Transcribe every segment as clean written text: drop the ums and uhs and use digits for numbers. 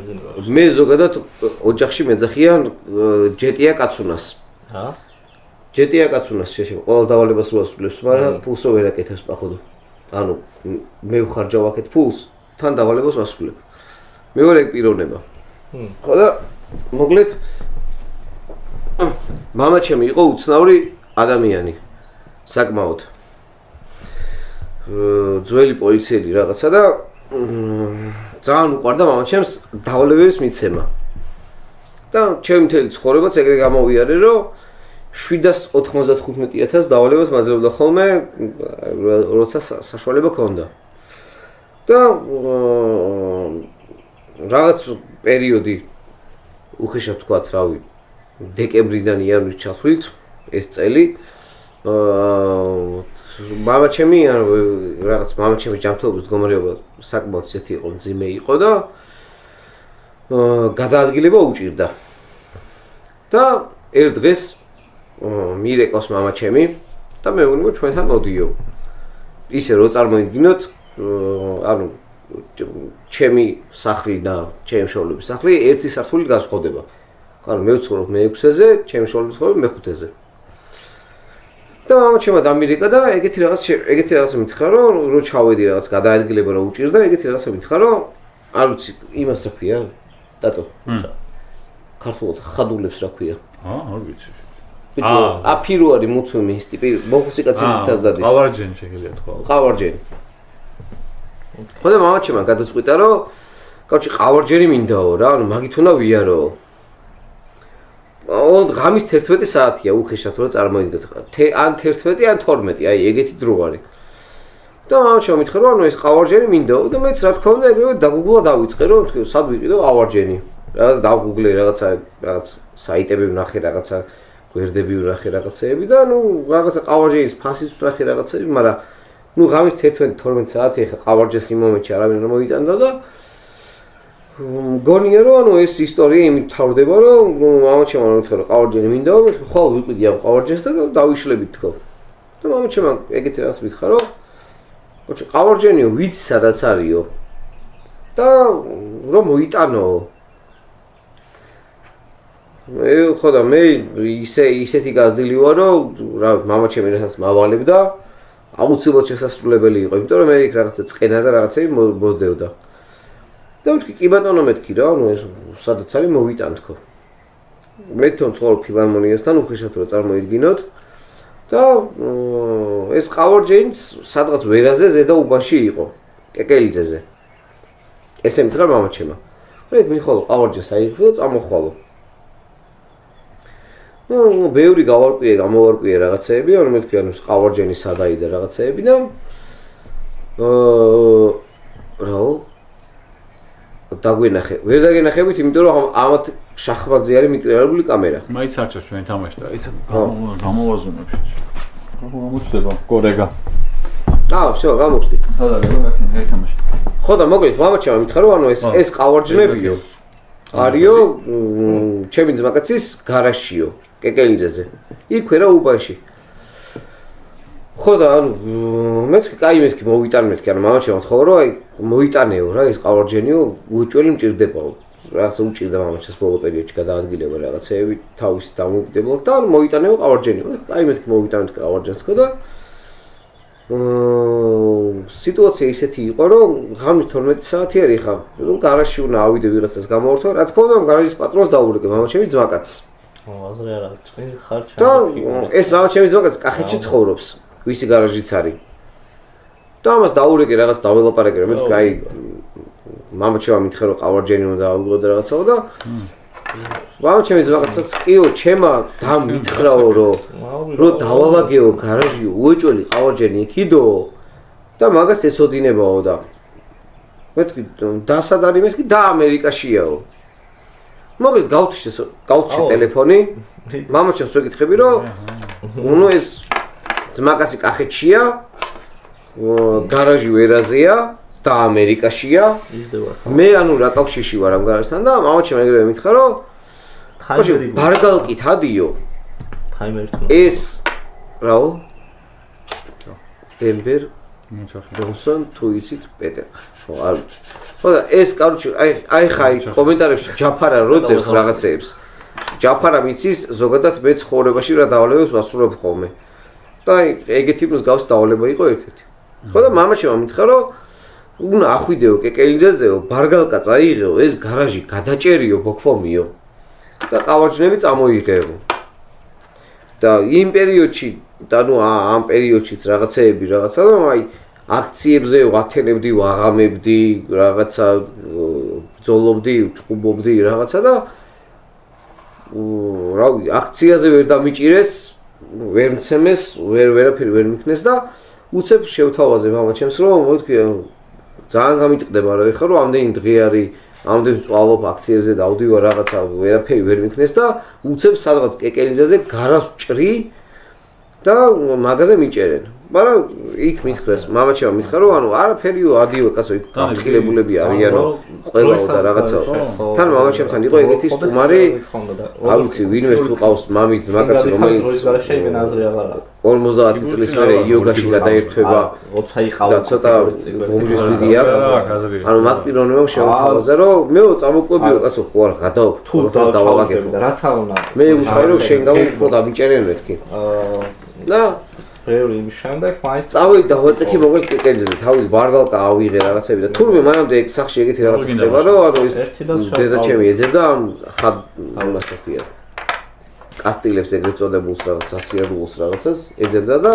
მეძინება. მე ზოგადად ოჯახში მეძახიან ჯეტია კაცუნას. რა? ჯეტია კაცუნას შეშე ყველა დავალებას უასრულებს, მაგრამ ფულს ვერ აკეთებს პაходო. ანუ მე ვხარჯავ აქეთ ფულს, თან დავალებას ვასრულებ. მეორე ეგ პიროვნება. ხო და მოკლედ მამა ჩემი იყო უცნაური ადამიანი. საკმაოდ. ძველი პოლიციელი რაღაცა და ძალიან უყვარდა მამა ჩემს დავალებების მიცემა. და ჩემი მთელი ცხოვრებაც ეგრე გამოვიარე, რომ 795,000 დავალებას მაძლევდა ხოლმე, როცა საშუალება ჰქონდა. და რაღაც პერიოდი უხეშად ვთქვათ, რავი, დეკემბრიდან იანვრის ჩათვლით ეს წელი მამა ჩემი რაღაც მამა ჩემის ჯანმრთელობის მდგომარეობა საკმაოდ ისეთი იყო, მძიმე იყო და გადაადგილება უჭირდა. და ერთ დღეს მირეკავს მამა ჩემი და მე ვუნებო ჩვენთან მოდიო. ისე რო წარმოიდგინოთ, ანუ ჩემი სახლი და ჩემი შოვლების სახლი ერთი სართული გასხვდება. ანუ მე ვცხოვრობ მე-6-ზე, ჩემი შოვლების ცხოვრობ მე-5-ზე. და მამა ჩემმა დამირეკა და ეგეთი რაღაცა მითხრა, რომ ჩავედი რაღაც გადაადგილება რა უჭირდა, ეგეთი რაღაცა მითხრა, რომ არ ვიცი, იმას რა ქვია, დატო. ქართულად ხადულებს რა ქვია. არ ვიცი. ბიჭო, აფირო არის მუთმი ის ტიპი, მოხუცი კაცი მითას დადის. ყავარჯენი შეგიძლია თქვა. ყავარჯენი. ხო და მამა ჩემმა გადაწყვიტა, რომ კაცი ყავარჯენი მინდაო რა, ანუ მაგით უნდა ვიარო. ღამის 11 საათია უხეშად რომ წარმოიდგინოთ. ან 11 ან 12, აი ეგეთი დრო არის. და მამა ჩემმა მითხრა, რომ ანუ ეს ყავარჯენი მინდაო და მეც რა თქმა უნდა ეგრევე დაგუგლა დავიწყე, რომ თქვი სად ვიყიდო ყავარჯენი. რაღაც დავგუგლე რაღაცა საიტები ვნახე რაღაცა გვერდები ვნახე რაღაცეები და ნუ რაღაცა ყავარჯენის ფასიც ვნახე რაღაცეები, მაგრამ ნუ ღამის 11-12 საათი ახლა ყავარჯეს იმ მომენტში არავინ არ მოიტანდა და მგონია რომ ანუ ეს ისტორია იმით თავდება რომ მამა ჩემმა მითხრა რომ ყავარჯენი მინდაო, მე ხვალ ვიყიდი ამ ყავარჯენს და დავიშლებით თქო. და მამა ჩემმა ეგეთი რაღაც მითხრა რომ ოჩი ყავარჯენიო ვიცი სადაც არისო და რომ მოიტანო. ხო და მე ისეთი გაზრდილი ვარ რომ რა მამა ჩემი რასაც მავალებდა აუცილებლად შესასრულებელი იყო, იმიტომ რომ მე იქ რაღაცა წყენა და რაღაცები მოსდევდა. და ვთქვი კი ბატონო მეთქი რა, ანუ ეს სადაც არის მოვიტან თქო. მე თვითონ ცხოვრობ ფილარმონიასთან უხეშად რომ წარმოიდგინოთ და ეს ყავარჯენიც სადღაც ვერაზე ზედა უბანში იყო, კეკელიძეზე. ესე მითხრა მამა ჩემმა. მე მიხვალო ყავარჯენს აიღე და წამოხვალო. ნუ ბევრი გამოვარკვიე რაღაცეები, ანუ მე თქვი ანუ ყავარჯენი სადაიდა რაღაცეები და რაო დაგვენახე. ვერ დაგენახებით, იმიტომ რომ ამათ შახბაძე არის მიტრიალებული კამერა. მაიც არ ჩა ჩვენ თამაში და ის გამოვაზუნებ შეჭ. გამოჩდება კორეგა. всё, გამოჩდით. ხო და რა თამაში. ხო და მოკლედ მამა ჩემმა მითხრა რომ ანუ ეს ყავარჯნებიო. არიო ჩემი ძმაკაცის გარაჟიო, კეკელიძეზე. იქვე რა უბანში. ხო და ანუ მეთქი, კაი მეთქი მოვიტან მეთქი, ანუ მამა ჩემმა თქვა რომ აი მოიტანეო რა ეს ყავარჯენიო, უეჭველი მჭირდებაო. რაღაცა უჭირდა მამა ჩემს ბოლო პერიოდში გადაადგილება რაღაცეები თავისი დამოუკიდებლად და ანუ მოიტანეო ყავარჯენიო. კაი მეთქი მოვიტან მეთქი ყავარჯენს ხო და სიტუაცია ისეთი იყო რომ ღამის 12 საათი არის ხა, რომ გარაჟში უნდა ავიდე ვიღაცას გამოვართო, რა თქმა უნდა გარაჟის პატრონს დაურეკე მამა ჩემი ძმაკაცს. აზრი არა, წვილი ხარ ჩა. და ეს მამა ჩემი ძმაკაცი კახეთში ცხოვრობს, ვისი გარაჟიც არის. და ამას დაურეკე რაღაც დაველაპარაკე, რომ მეთქი აი მამა ჩემმა მითხრა რომ ყავარჯენი უნდა ავიღო და რაღაცაო და მამა ჩემი ძმაკაცს კიო ჩემმა დამითხრაო რომ დავალაგეო გარაჟიო უეჭველი ყავარჯენი იქიდო და მაგას ეცოდინებაო და მეთქი დასად არის მეთქი და ამერიკაშიაო. მოგეთ გავთიშე ტელეფონი მამა ჩემს ვეკითხები რომ ნუ ეს ძმაკაცი კახეთშია გარაჟი ვერაზეა და ამერიკაშია. მე ანუ რა კავშირში ვარ ამ გარაჟთან და მამა ჩემ ეგრევე მითხრა რომ ბარგალკით ადიო. ეს რაო? დენბერ ჯონსონ თუ იცით პეტერ. არ ხო და ეს კაროჩი აი ხა კომენტარებში ჯაფარა როწერს რაღაცეებს ჯაფარა მიცის ზოგადად მე ცხოვრებაში რა დავალებებს ვასრულებ ხოლმე და აი ეგეთი მსგავსი დავალება იყო ერთ-ერთი ხო და მამაჩემ მითხრა რომ უნდა ახვიდეო კეკელიძეზეო ბარგალკა წაიღეო ეს გარაჟი გადაჭერიო ბოქლომიო და ყავარჯნები წამოიღეო და იმ პერიოდში და ნუ ამ პერიოდშიც რაღაცეები რაღაცა და აი აქციებზე ვათენებდი ვაღამებდი რაღაცა ბრძოლობდი ჭუბობდი რაღაცა და რავი აქციაზე ვერ დამიჭირეს ვერ მცემეს ვერაფერი ვერ მიქნეს და უცებ შევთავაზე მამაჩემს რომ მოთქვი ძალიან გამიტყდება რომ ეხლა რომ ამდენი დღე არის ამდენ წვალობ აქციებზე დავდივარ რაღაცა ვერაფერი ვერ მიქნეს და უცებ სადღაც კეკელიძეზე გარას ვჭრი და მაგაზე მიჭერენ მაგრამ იქ მითხრეს მამაჩემ მითხრა რომ ანუ არაფერიო ადიო კაცო იქ გაფრთხილებულები არიანო ყველაო და რაღაცა თან მამაჩემთან იყო ეგეთი სტუმარი არ ვიცი ვინმე თუ ყავს მამის ძმაკაცი რომელიც 50 წლის მერე იოგაში გადაერთვება და ცოტა ბომჟის ვიდი აქვს ანუ მაგ პიროვნებამ შეუთავაზა რომ მეო წამოკვებიო კაცო ხო არ გადაობ თუ დავაღაგებ რაც არ უნდა მე ვუხარი რომ შენ გამო დამიჭერენ მეთქი და ბევრი იმის შემდეგ მაინც წავედი და ვაწექი მოგეთ კეკელიძეზე თავის ბარგალკა ავიღე რაღაცები და თურმე მანამდე ეგ სახში ეგეთი რაღაცა ხდება რომ ანუ ის დედაჩემი ეძებდა ხა ამასაფია კასტილებს ეგრეთ წოდებულს რაღაც სასიარულოს რაღაცას ეძებდა და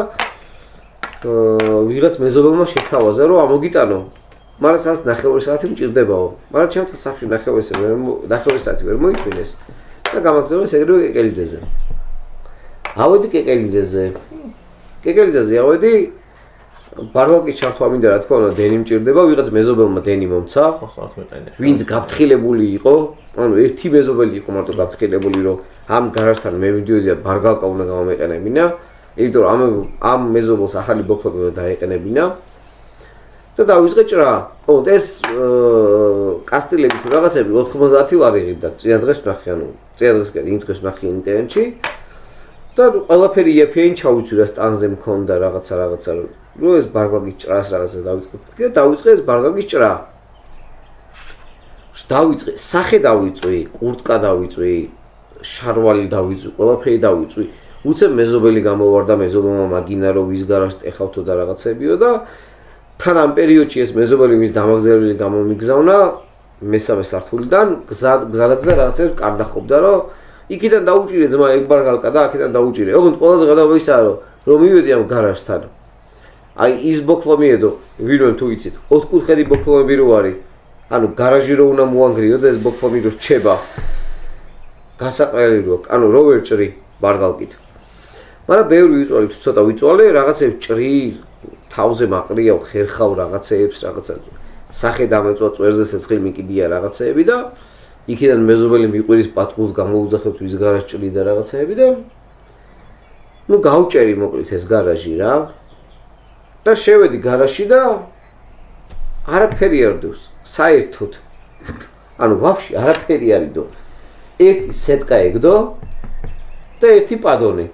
ვიღაც მეზობელმა შესთავაზა რომ ამოგიტანო მაგრამ სადაც 9 საათი მჭირდებაო მაგრამ ჩემთვის სახში 9 საათი ვერ მოიწვიეს და გამაგზავნეს ეგრევე კეკელიძეზე ავედი კეკელიძეზე ავედი ბარგალკის ჩართვა მინდა რა თქმა უნდა დენი მჭირდება ვიღაც მეზობელმა დენი მომცა ვინც გაფრთხილებული იყო ანუ ერთი მეზობელი იყო მარტო გაფრთხილებული რომ ამ გარაჟთან მე მივიდიოდი და ბარგალკა უნდა გამეყენებინა იმიტომ რომ ამ მეზობელს ახალი ბოქლები უნდა დაეყენებინა და დავიწყე ჭრა ეს კასტილები თუ რაღაცები 90 ლარი ღირდა წინა დღეს ვნახე ანუ წინა დღეს კი იმ დღეს ვნახე ინტერნეტში და ყველაფერი იაფიანი ჩავიცვი რა სტანზე მქონდა რაღაცა რომ ეს ბარგალკის ჭრას რაღაცას დავიწყე და დავიწყე ეს ბარგალკის ჭრა დავიწყე სახე დავიწვი კურტკა დავიწვი შარვალი დავიწვი ყველაფერი დავიწვი უცებ მეზობელი გამოვარდა მეზობელმა მაგინა რომ ვის გარაშ ტეხავთო და რაღაცებიო და თან ამ პერიოდში ეს მეზობელი ვის დამაგზავნილი გამომიგზავნა მესამე სართულიდან გზადაგზა რაღაცებს კარდახობდა რომ იქიდან დაუჭირე ძმა ეგ ბარგალკა და აქედან დაუჭირე. ოღონდ ყველაზე გადავე ისაა რომ მივედი ამ გარაჟთან. აი ის ბოქლომიედო, ვინმე თუ იცით, 4 კუთხედი ბოქლომები რო არის. ანუ გარაჟი რო უნდა მოანგრიო და ეს ბოქლომი რო რჩება. გასაყრელი რო, ანუ რო ვერ ჭრი ბარგალკით. მაგრამ ბევრი ვიწვალე, თუ ცოტა ვიწვალე, რაღაცებს ჭრი, თავზე მაყრიავ, ხერხავ რაღაცეებს, რაღაცა სახე დამეწვა წვერზე ცეცხლი მიკიდია რაღაცეები და იქიდან მეზობელი მიყვირის პატყულს გამოუძახებთ ვის გარაჟ ჭრი და რაღაცეები და ნუ გავჭერი მოკლედ ეს გარაჟი რა და შევედი გარაჟში და არაფერი არ დევს საერთოდ ანუ ვაფშე არაფერი არ იდო ერთი სეტკა ეგდო და ერთი პადონი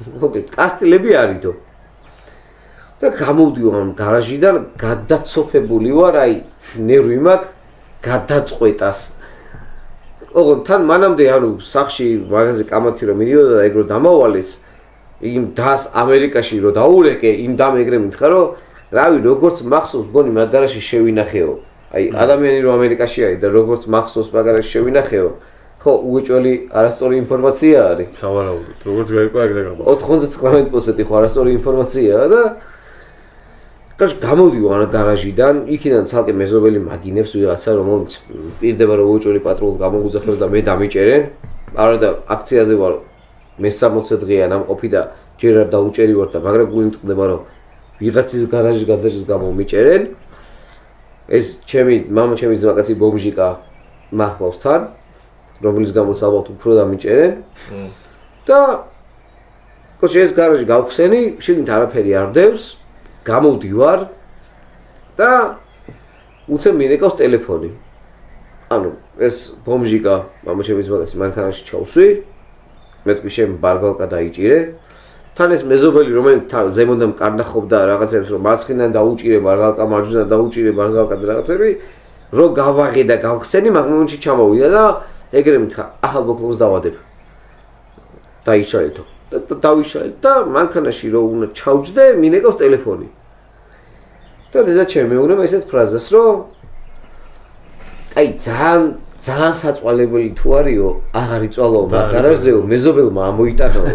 მოკლედ კასტილები არ იდო და გამოვდიო ამ გარაჟიდან გადაცოფებული ვარ აი ნერვი მაქვს გადაწყვეტას ოღონდ თან მანამდე ანუ სახში მაგაზე კამათი რომ მიდიოდა და ეგ რო დამავალეს იმ დას ამერიკაში რო დაურეკე იმ დამეგრე მითხრა რომ რავი როგორც მახსოვს მგონი მაგ გარაჟში შევინახეო აი ადამიანი რო ამერიკაში არის და როგორც მახსოვს მაგ გარაჟში შევინახეო ხო უეჭველი არასწორი ინფორმაცია არის სავარაუდოდ როგორც გაიყვა ეგრე გამა 99% ხო არასწორი ინფორმაციაა და კაც გამოდიო ან გარაჟიდან იქიდან ცალკე მეზობელი მაგინებს ვიღაცა რომელიც პირდება რომ უეჭველი პატრულს გამოგუძახებს და მე დამიჭერენ არა და აქციაზე ვარ მე 60 დღეა ნამყოფი და ჯერ არ დაუჭერი ვარ და მაგრამ გული მწყდება რომ ვიღაცის გარაჟის გადაჭრის გამო მიჭერენ ეს ჩემი მამაჩემის ძმაკაცი ბომჟიკა მახლავს თან რომელიც გამოც ალბათ უფრო დამიჭერენ და კაც ეს გარაჟი გავხსენი შეგინთ არაფერი არ დევს გამოვდივარ და უცებ მინეკავს ტელეფონი. ანუ ეს ბომჟიკა მამაჩემის ძმაკაცი მანქანაში ჩავსვი. მე თქვი შენ ბარგალკა დაიჭირე. თან ეს მეზობელი რომელიც ზემოდან კარნახობდა რაღაცებს რომ მარცხნიდან დაუჭირე მარგალკა მარჯვნიდან დაუჭირე მარგალკა და რაღაცები რო გავაღე და გავხსენი მაგ მომენტში ჩამოვიდა და ეგრე მითხრა ახალ ბოკლობს დავადებ დაიშალეთო და დავიშალეთ და მანქანაში რო უნდა ჩავჯდე მინეკავს ტელეფონი და დედა ჩემი მეუბნება ესეთ ფრაზას რომ აი ძალიან საწვალებელი თუ არისო აღარ იწვალო მაგარაზეო მეზობელმა ამოიტანაო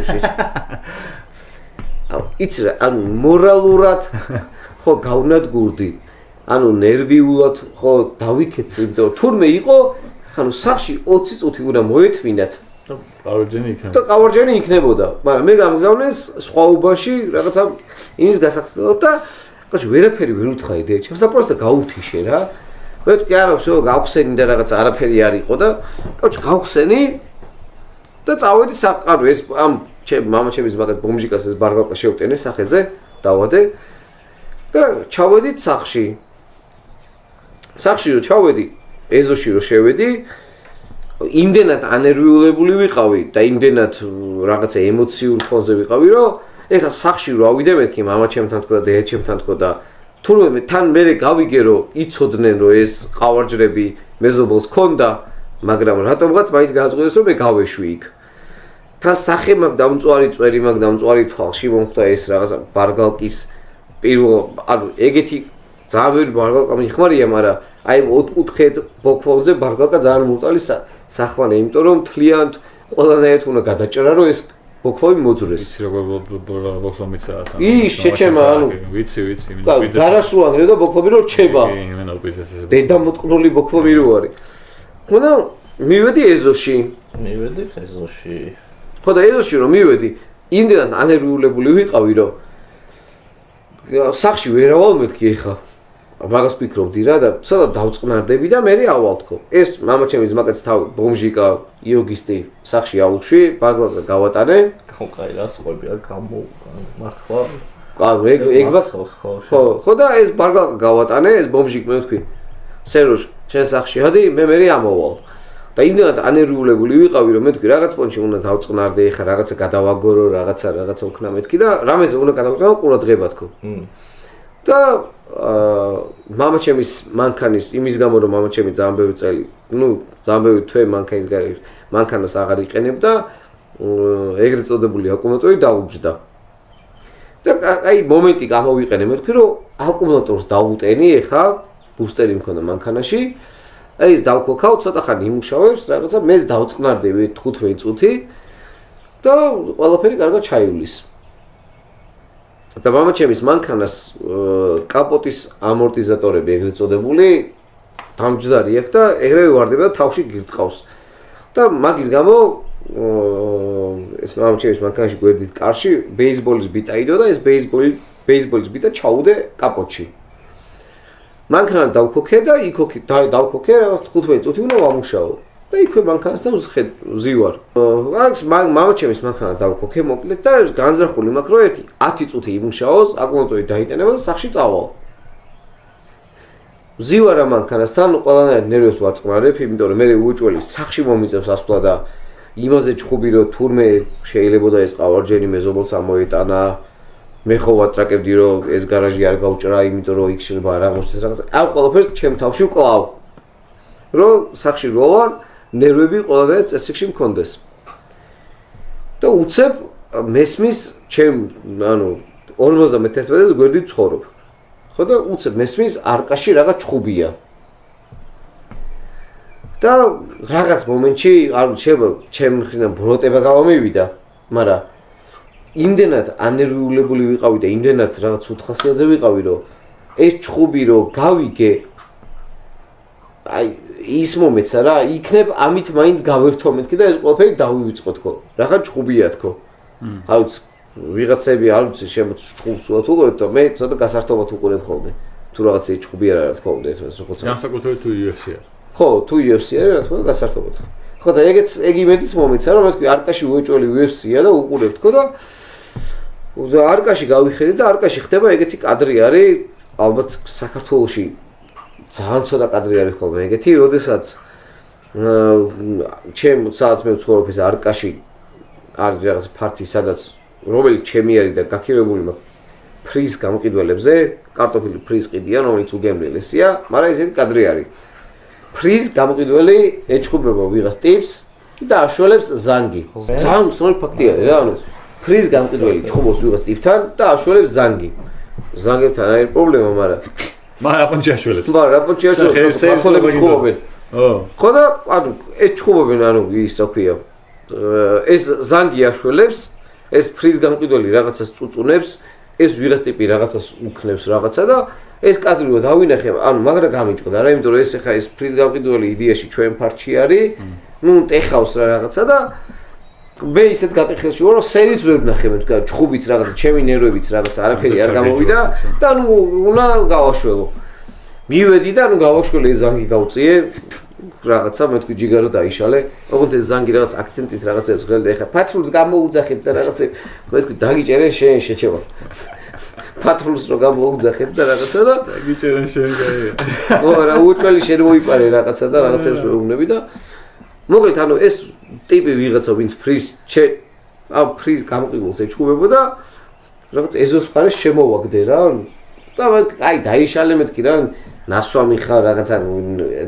იცი რა ანუ მორალურად ხო გავნადგურდი ანუ ნერვიულად ხო დავიქეცი იმიტომ რომ თურმე იყო ანუ სახში 20 წუთი უნდა მოეთმინათ და ყავარჯენი იქნებოდა მაგრამ მე გამგზავნეს სხვა უბანში რაღაცა იმის გასახსნელად და კაცი ვერაფერი ვერ უთხრა იდეა ჩემს და პროსტა გაუთიშე რა მე თქვი არა всё გავხსენი და რაღაც არაფერი არ იყო და კაცი გავხსენი და წავედი საყარო ეს ამ ჩემ მამაჩემის მაგას ბომჟიკას ეს ბარგალკა შევტენე სახეზე დავადე და ჩავედით სახში რო ჩავედი ეზოში რო შევედი იმდენად ანერვიულებული ვიყავი და იმდენად რაღაცა ემოციურ ფონზე ვიყავი რომ ეხლა სახში რო ავიდე მეთქი მამაჩემთან თქო და დედაჩემთან თქო და თურმე თან მე გავიგე რომ იცოდნენ რომ ეს ყავარჯრები მეზობელს ქონდა მაგრამ რატომღაც მაინც გააწყვეტეს რომ მე გავეშვი იქ თან სახე მაგ დამწვარი წვერი მაგ დამწვარი თვალში მომხდა ეს რაღაცა ბარგალკის პირველ ანუ ეგეთი ძალიან ბევრი ბარგალკა მიხმარია მაგრამ აი ოთხკუთხედ ბოკლონზე ბარგალკა ძალიან მურტალი სახმანე იმიტომ რომ თლიანად ყველანაირად უნდა გადაჭრა რომ ეს ბოკლოვი მოძრეს ვიცი როგორ ბოკლომიცაა თან შეჩემა ანუ ვიცი გარასუ ანგრე და ბოკლობი რო რჩება დედა მოტყნული ბოკლობი რო არის ხოდა მივედი ეზოში ხო და ეზოში რომ მივედი იმდენად ანერვიულებული ვიყავი რომ სახში ვერავალ მეთქი ეხა მაგას ვფიქრობდი რა და ცოტა დავწყნარდები და მე ავალთქო ეს მამაჩემის მაგაც თავი ბომჟიკა იოგისტი სახში აუშვი ბარგალკა გავატანე ხო კაი რა სხვები არ გამომართვა ეგ ხო და ეს ბარგალკა გავატანე ეს ბომჟიკ მე ვთქვი სეროჟ შენ სახში ადი მე ამოვალ და იმდენად ანერვიულებული ვიყავი რომ მე ვთქვი რაღაც პონჩი უნდა დავწყნარდე ეხა რაღაცა გადავაგორო რაღაცა ვქნა მეთქი და რამეზე უნდა გადავკრავო ყურადღება თქო და მამაჩემის მანქანის იმის გამო რომ მამაჩემი ძალიან ბევრი წელი ძალიან ბევრი თვე მანქანას აღარ იყენებდა ეგრეთ წოდებული აკუმულატორი დაუჯდა და აი მომენტი გამოვიყენე მე ვთქვი რომ აკუმულატორს დავუტენი ეხა ბუსტერი მქონდა მანქანაში აი ეს დავქოქავ ცოტა ხანი იმუშავებს რაღაცა მეც დავწყნარდები 15 წუთი და ყველაფერი კარგად ჩაივლის და მამაჩემის მანქანას კაპოტის ამორტიზატორები ეგრეთ წოდებული დამჯდარი აქვს და ეგრევე ვარდება და თავში გირტყავს და მაგის გამო ეს მამაჩემის მანქანაში გვერდით კარში ბეისბოლის ბიტა იდო და ეს ბეისბოლის ბიტა ჩაუდე კაპოტში მანქანა დავქოქე და იქ დავქოქე რაღაც 15 წუთი უნდა ვამუშაო და იქვე მანქანასთან ვზივარ. აქ მამაჩემის მანქანა დავქოქე მოკლედ და განზრახული მაქვს რომ ერთი 10 წუთი იმუშაოს, აკუმულატორი დაიტანება და სახში წავალ. ვზივარ ამ მანქანასთან, ყველანაირად ნერვებს ვაწყნარებ, იმიტომ რომ მე უეჭველი სახში მომიწევს ასვლა და იმაზე ჩხუბი რომ თურმე შეიძლებოდა ეს ყავარჯენი მეზობელს ამოეტანა. მე ხო ვატრაკებდი რომ ეს გარაჟი არ გავჭრა, იმიტომ რომ იქ შეიძლება არ აღმოჩნდეს რაღაც. ამ ყველაფერს ჩემ თავში ვკლავ. რომ სახში რო ვარ, ნერვები ყველანაირად წესრიგში მქონდეს. და უცებ მესმის ჩემ, ანუ 51-ს გვერდით ცხოვრობ. ხო და უცებ მესმის არკაში რაღაც ჩხუბია. და რაღაც მომენტში არ შეიძლება ჩემ მხრიდან ბროტება გამომივიდა, მაგრამ იმდენად ანერვიულებული ვიყავი და იმდენად რაღაც უთხასიათზე ვიყავი, რომ ეს ჩხუბი რო გავიგე, აი ის მომეცა რა, იქნებ ამით მაინც გავერთო მეთქი და ეს ყველაფერი დავივიწყო თქო. რაღაც ჩხუბია თქო. არ ვიცი, ვიღაცები არ ვიცი შემოჩხუბს უყურებთ და მე ცოტა გასართობად უყურებ ხოლმე. თუ რაღაცა ჩხუბი არ არის თქო, ეს როგორც განსაკუთრებით თუ UFC-ა. ხო, თუ UFC-ა რა თქმა უნდა გასართობად. ხო და ეგ იმედიც მომეცა რომ მე თქვი არკაში უეჭველი UFC-ა და უყურებ თქო და არკაში გავიხედე და არკაში ხდება ეგეთი კადრი არის, ალბათ საქართველოში ძალიან ცოტა კადრი არის ხოლმე ეგეთი, როდესაც ჩემ სადაც მე ვცხოვრობ ეს არკაში არის რაღაც ფართი, სადაც რომელიც ჩემი არის და გაქირავებული მაქვს ფრის გამყიდველებზე, კარტოფილი ფრის ყიდია, რომელიც უგემრიელესია, მაგრამ ესეთი კადრი არის. ფრის გამყიდველი ეჩხუბება ვიღას ტიპს და აშველებს ზანგი. ძალიან მსმელი ფაქტი არის რა, ანუ ფრის გამყიდველი ჩხუბობს ვიღას ტიპთან და აშველებს ზანგი. ზანგებთან არის პრობლემა, მაგრამ რაპონჩი აშველებს. რაპონჩი აშველებს, ახალები ჩხუბობენ. ხო და ანუ ეჩხუბობენ, ანუ ის რა ქვია. ეს ზანგი აშველებს, ეს ფრის გამყიდველი რაღაცას წუწუნებს, ეს ვიღას ტიპი რაღაცას უქნებს რაღაცა და ეს კადრიო დავინახე, ანუ მაგრა გამიტყდა რა, იმიტომ რომ ეს ახლა ეს ფრის გამყიდველი იდეაში ჩვენ ფარჩი არის, ნუ ტეხავს რა რაღაცა და მე ისეთ გატეხილში ვარ, რომ სერიც ვერ ვნახე მე თქვა, ჩხუბიც რაღაცა, ჩემი ნერვებიც რაღაცა, არაფერი არ გამოვიდა და ნუ უნდა გავაშველო. მივედი და ნუ გავაშველე ეს ზანგი გავწიე რაღაცა მე თქვი ჯიგარო დაიშალე, ოღონდ ეს ზანგი რაღაც აქცენტის რაღაცებს გელდა, ეხა პატრულს გამოუძახებ და რაღაცე მე თქვი დაგიჭერე შენ შეჩევა. პატრულს რო გამოუძახებ და რაღაცა და დაგიჭერე შენ გაია. ო რა უჩველი შენ მოიპარე რაღაცა და რაღაცებს ვეუბნები და მოკლედ ანუ ეს ტიპი ვიღაცა ვინც ფრის ფრის გამყიდველს ეჩხუბებოდა რაღაც ეზოსფარეს შემოვაგდე რა და მე აი დაიშალე მეთქი რა ნასვამი ხარ რაღაცა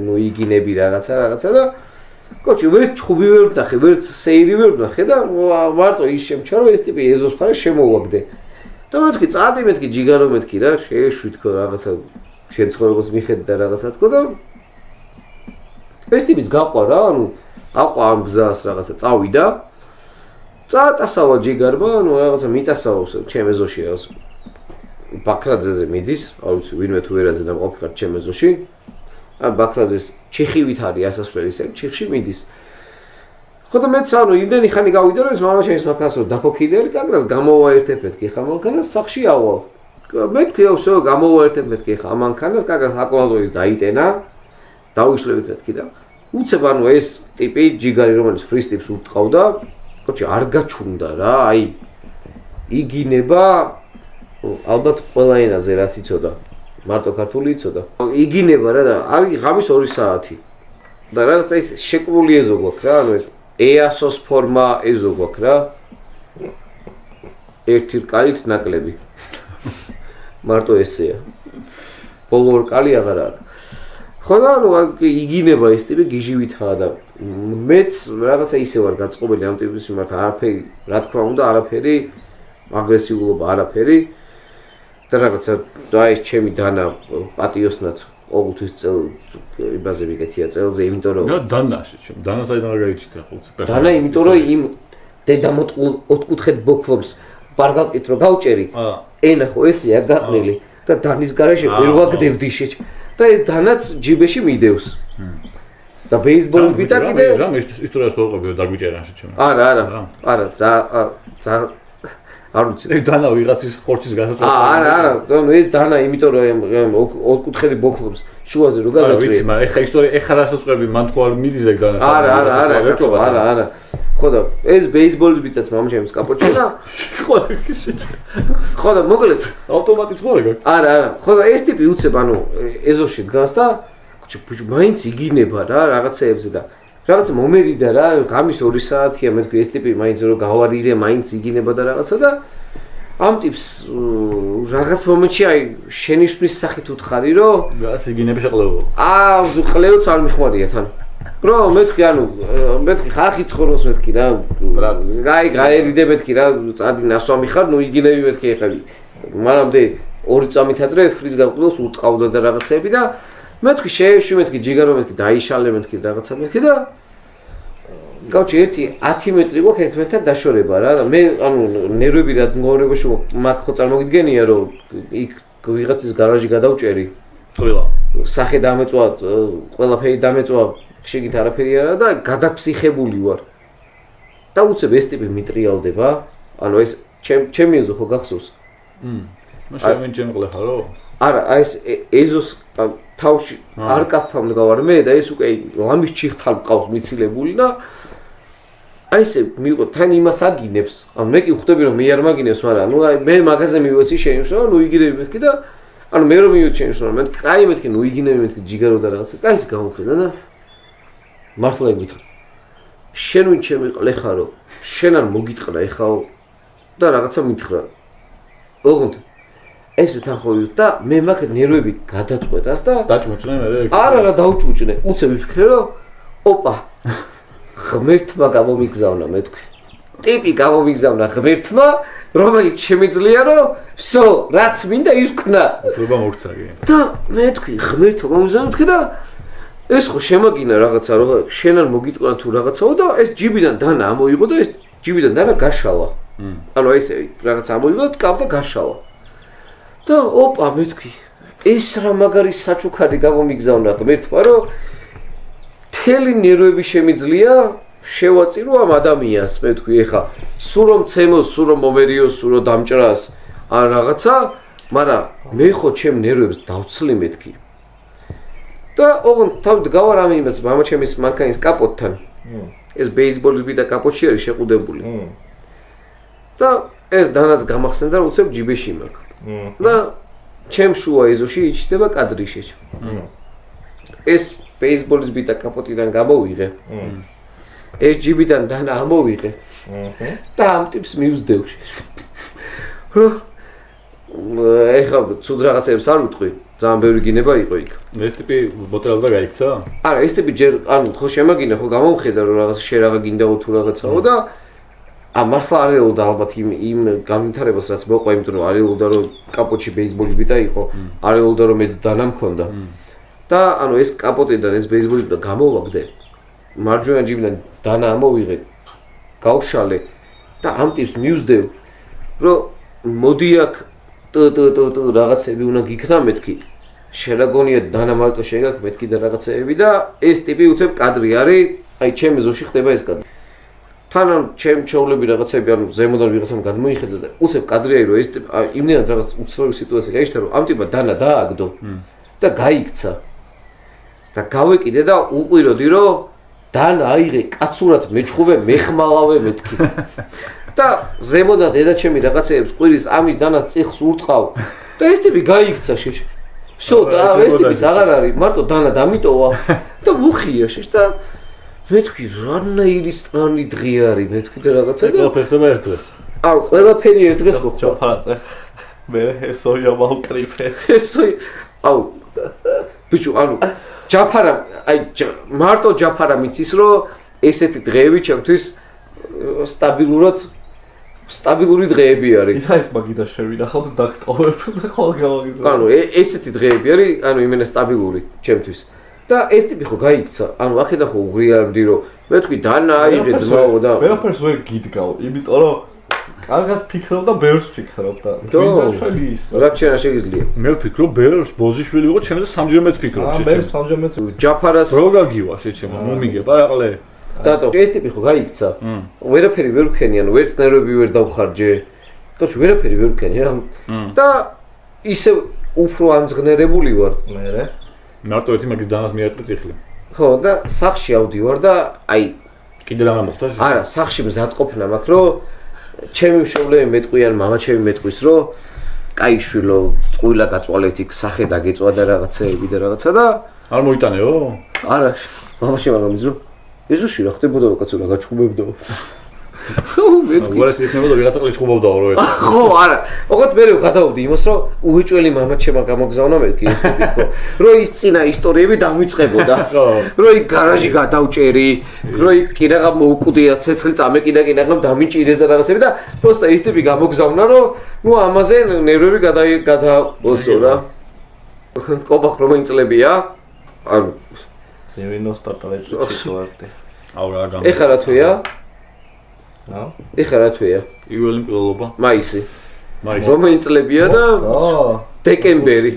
ნუ იგინები რაღაცა და კოჩი ვერც ჩხუბი ვერ ვნახე ვერც სეირი ვერ ვნახე და მარტო ის შემჩა რომ ეს ტიპი ეზოსფარეს შემოვაგდე და მეთქი წადი მეთქი ჯიგარო მეთქი რა შეეშვი თქო რაღაცა შენ ცხოვრებას მიხედი და რაღაცა თქო და ეს ტიპის გაყვა რა ანუ აყვა ამ გზას რაღაცა წავიდა წაატასავა ჯიგარმა ანუ რაღაცა მიტასაავს ჩემ ეზოში რაღაც ბაქრაძეზე მიდის არ ვიცი ვინმე თუ ვერაზე დამყოფი ხარ ჩემ ეზოში ა ბაქრაძეს ჩიხივით არის ასასვლელი ისე ჩიხში მიდის ხო და მეც ანუ იმდენი ხანი გავიდა რომ ეს მამაჩემის მაქას რომ დაქოქიდელი კაგრას გამოვაერთებ მეთქი ხა მანქანას სახში ავალ მე თქვი ოსო გამოვაერთებ მეთქი ხა მანქანას კაგრას აკვალდორის დაიტენა დავიშლებით მეთქი და უცებ ანუ ეს ტიპი ჯიგარი რომელიც ფრის ტიპს უტყავდა კოჩი არ გაჩუნდა რა აი იგინება ალბათ ყველა ენაზე რაც იცოდა მარტო ქართული იცოდა იგინება რა და აი ღამის 2 საათი და რაღაცა ის შეკრული ეზო გვაქვს რა ანუ ეს ეასოს ფორმა ეზო გვაქვს რა ერთი რკალით ნაკლები მარტო ესეა ბოლო რკალი აღარ აქვს ხო და ანუ იგინება ეს ტიპი გიჟივითაა და მეც რაღაცა ისე ვარ გაწყობილი ამ ტიპის მიმართ არაფერი რა თქმა უნდა არაფერი აგრესიულობა არაფერი და რაღაცა და ეს ჩემი დანა პატიოსნად ყოველთვის იმაზე მიგეთია წელზე იმიტომ რომ დანაში დანა საიდან არ გაიჩიტა ხოლმე დანა იმიტომ რომ იმ დედამოტყულ ოთხკუთხედ ბოქლობს პარგალკით რო გავჭერი ენა ხო ესეა გაყრილი და დანის garaშე ვერ ვაგდებდი და ეს დანაც ჯიბეში მიდევს და ბეისბოლის ბიტა კიდე რა მე ისტორიას ვაყობი დაგვიჭერანში ჩემ არა ძა არ ვიცი დანა ვიღაცის ხორცის გასაწევად არა ნუ ეს დანა იმიტომ რომ ოთხკუთხედი ბოქლობს შუაზე რო გადაჭრია ვიცი მაგრამ ეხა ისტორია ეხა რასაც მან თუ არ მიდის ეგ დანა არა ხო და ეს ბეისბოლის ბიტაც მამაჩემს კაპოჩი და ხო და მოკლედ ავტომატით ხო ეგ არა ხო და ეს ტიპი უცებ ანუ ეზოში დგას და მაინც იგინება რა რაღაცეებზე და რაღაც მომერიდა რა ღამის 2 საათია მე თქვი ეს ტიპი მაინც რო გავარიდე მაინც იგინება და რაღაცა და ამ ტიპს რაღაც მომენტში აი შენიშვნის სახით უთხარი რომ რა იგინები შეყლებო ყლევც არ მიხმარია თან რომ მე თქვი ანუ მე თქვი ხალხი ცხოვრობს მე თქვი რა გაერიდე მე თქვი რა წადი ნასვამი ხარ ნუ იგინები მე თქვი ეხები მანამდე 2 წამით ადრე ფრის გამყიდველს უტყავდა და რაღაცები და მე თქვი შეეშვი მე თქვი ჯიგარო მე თქვი დაიშალე მე თქვი რაღაცა მე თქვი და გავჩი 10 მეტრი გვაქვს ერთმანეთთან დაშორება რა და მე ანუ ნერვები რა მგონებაში მაგ ხო წარმოგიდგენია რომ იქ ვიღაცის გარაჟი გადავჭერი ყველა სახე დამეწვა ყველაფერი დამეწვა შეგით არაფერი არა და გადაფსიხებული ვარ და უცებ ეს ტიპი მიტრიალდება ანუ ეს ჩემი ეზო ხო გახსოვს მაშინ მე ჩემყლე ხარო არა აი ეს ეზოს თავში არკასთან გავარ მე და ეს უკვე ლამის ჩიხთან მყავს მიცილებული და აი ესე მიიღო თან იმას აგინებს ანუ მე კი ხვდები რომ მე არ მაგინებს მაგრამ ნუ აი მე მაგაზე მივეცი შეიმშო ნუ იგინები მეთქი და ანუ მე რომ მივეცი შეიმშო მე კაი მეთქი ნუ იგინები მეთქი ჯიგარო და რაღაცა კაი ის გამოვხედა და მართლა იგვითხრა შენ ვინ ჩემი ყლე ხარო შენ არ მოგიტყრა ეხაო და რაღაცა მითხრა. ოღონდ ესე თანხმობდით და მე მაგ ნერვები გადაწყვეტას და დაჭმუჭნე მე. არა დაუჭუჭნე. უცებ ვიფიქრე რომ ოპა ღმერთმა გამომიგზავნა მე თქვი. ტიპი გამომიგზავნა ღმერთმა, რომელიც შემიძლია რომ всё, რაც მინდა ის ვქნა. უბრალოდ მოგცაგე. და მე თქვი ღმერთმა გამომიგზავნა თქვი და ეს ხო შემაგინა რაღაცა რომ შენან მოგიტყვნა თუ რაღაცაო და ეს ჯიბიდან დანა ამოიღო და ეს ჯიბიდან დანა გაშალა. ანუ ესე რაღაც ამოიღო და კავდა გაშალა. და ოპა მე თქვი ეს რა მაგარი საჩუქარი გამომიგზავნა ღმერთმა რომ თელი ნერვები შემიძლია შევაწირო ამ ადამიანს მე თქვი ეხა სულ რომ ცემოს სულ რომ მომერიოს სულ რომ დამჭრას ან რაღაცა მაგრამ მე ხო ჩემ ნერვებს დავცლი მეთქი და ოღონდ თავად გავარ ამ იმას მამაჩემის მანქანის კაპოტთან ეს ბეისბოლის ბიტა კაპოტში არის შეყუდებული და ეს დანაც გამახსენდა რომ უცებ ჯიბეში მაქვს და ჩემ შუა ეზოში იჩნდება კადრიში ეს ბეისბოლის ბიტა კაპოტიდან გამოვიღე ეს ჯიბიდან დანა ამოვიღე და ამ ტიპს მივსდევში ეხლა ცუდ რაღაცებს არ ვიტყვი ძალიან ბევრი გინება იყო იქ ეს ტიპი ბოთელდა გაიქცა? არა ეს ტიპი ჯერ ანუ ხო შემაგინა ხო გამომხედა რომ რაღაც შერავა გინდაო თუ რაღაცაო და მართლა არ ელოდა ალბათ იმ განვითარებას რაც მოყვა იმიტომ რომ არ ელოდა რომ კაპოტში ბეისბოლის ბიტა იყო არ ელოდა რომ ეს დანა მქონდა და ანუ ეს კაპოტიდან ეს ბეისბოლის ბიტა გამოვაგდე მარჯვენა ჯიბიდან დანა ამოვიღე გავშალე და ამ ტიპს მივსდევ რომ მოდი აქ რაღაცები უნდა გიქნა მეთქი შერაგონია დანა მარტო შეგაქვს მეთქი და რაღაცეები და ეს ტიპი უცებ კადრი არის აი ჩემ ზოში ხდება ეს კადრი თან ჩემ ჩაოლები რაღაცები ანუ ზემოდან ვიღაცამ გადმოიხედა და უცებ კადრი არის რომ ეს იმდენად რაღაც უცნაური სიტუაცია გაიშთა რომ ამ ტიპმა დანა დააგდო და გაიქცა და გავეკიდე და უყვიროდი რომ დანა აიღე კაცურად მეჩხუბე მეხმალავე მეთქი და ზემოდან დედაჩემი რაღაცეებს ყვირის ამის დანას წიხს ურტყავ და ეს ტიპი გაიქცა შეშ всё და ეს ტიპიც აღარ არის მარტო დანა დამიტოვა და უხია შეშ და მე თქვი რანაირი სწრანი დღე არის მე თქვი და რაღაცა და ყველაფერდება ერთ დღეს აუ ყველაფერი ერთ დღეს ხო ჩაფარაწე მე ესოია მოვკრიფე ესოი აუ ბიჭო ანუ ჯაფარა აი მარტო ჯაფარა მიცის რომ ესეთი დღეები ჩემთვის სტაბილური დღეები არის ის არის მაგიდა შევინახავ და დაგტოვებ და ხოლმე გავაგზავნე ანუ ესეთი დღეები არის ანუ იმენა სტაბილური ჩემთვის და ეს ტიპი ხო გაიქცა ანუ აქედან ხო უღრიარდი რომ მე თქვი დანა აიღე ძმაო და ვერაფერს ვერ გიდგავ იმიტომ რომ კარგად ფიქრობ და ბევრს ფიქრობ და მინდა ჩვენი ის რა შეიძლება შეგიძლია მე ვფიქრობ ბევრს ბოზიშვილი იყო ჩემზე სამჯერმეც ფიქრობ მე სამჯერმეც ჯაფარას რო გაგივა შეჩემო მომიგება აყლე დატო ეს ტიპი ხო გაიქცა ვერაფერი ვერ ვქენი ანუ ვერც ნერვები ვერ დავხარჯე კაცო ვერაფერი ვერ ვქენი რა და ისე უფრო ამძღნერებული ვარ მე მარტო ერთი მაგის დანას მიაწყე წიხლი ხო და სახში ავდივარ და აი კიდე რა მოხდა არა სახში მზადყოფნა მაქვს რომ ჩემი მშობლები მეტყვიან მამაჩემი მეტყვის რომ კაი შვილო ყვილა გაწვალეთ იქ სახე დაგეწვა და რაღაცეები და რაღაცა და არ მოიტანეო არა მამაში მაგრამ იზრო ეზოში რა ხდებოდა კაცო რა გაჩხუბებდო ხო მე უარეს იქნებოდა ვიღაცა ყლი ჩხუბავდაო რო ეს ხო არა ოღონდ მე ვღადაობდი იმას რომ უეჭველი მამაჩემა გამოგზავნა მეთქი ეს თვითკო რომ ის წინა ისტორიები დამიწყებოდა რომ იქ გარაჟი გადავჭერი რომ იქ კი რაღა მოუკვდია ცეცხლი წამეკიდა კი რაღა დამიჭირეს და რაღაცები და პროსტა ის ტიპი გამოგზავნა რომ ნუ ამაზე ნერვები გადაოსო რა კობა ხრომი წლებია ანუ 94 ვარტი აუ რა გამ ეხლა რა თვეა ეხლა რა თვეა პირველი მკვლელობა მაისი რომელი წლებია და დეკემბერი